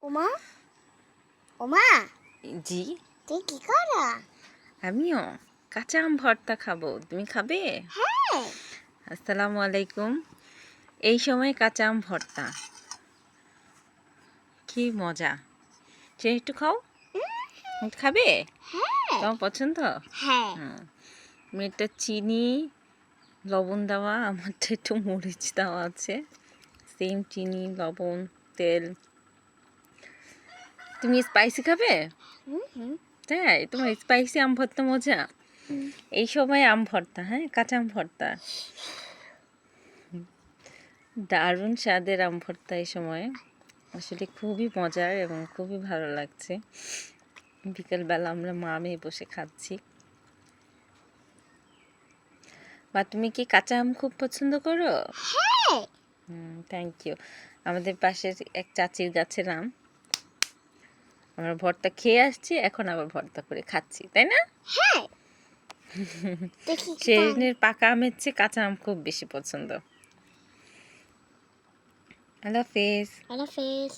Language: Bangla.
ওমা ওমা জি, তুই কি করো? আমিও কাঁচা আম ভর্তা খাবো। তুমি খাবে? হ্যাঁ। আসসালামু আলাইকুম। এই সময় কাঁচা আম ভর্তা কি মজা! সে একটু খাও, একটু খাবে? হ্যাঁ। তোমার পছন্দ? হ্যাঁ। হুম, মেয়েটা চিনি লবণ দেওয়া, আমারটা একটু মরিচ দেওয়া আছে। সেম চিনি লবণ তেল। তুমি স্পাইসি খাবে? হুম। তাই তোমার স্পাইসি আম ভর্তা মজা। এই সময় আম ভর্তা, হ্যাঁ, কাঁচা আম ভর্তা দারুণ স্বাদের আম ভর্তা এই সময় আসলে খুবই মজার এবং খুবই ভালো লাগছে। বিকেলবেলা আমরা মা মেয়ে বসে খাচ্ছি। বা তুমি কি কাঁচা আম খুব পছন্দ করো? হ্যাঁ। Thank you. আমাদের পাশের এক চাচির গাছের আম আমরা ভর্তা খেয়ে আসছি, এখন আবার ভর্তা করে খাচ্ছি, তাই না? হ্যাঁ। দেখি শেরিনের পাকা আমের চেয়ে কাঁচা আম খুব বেশি পছন্দ। আল্লাহ হাফেজ। আল্লাহ হাফেজ।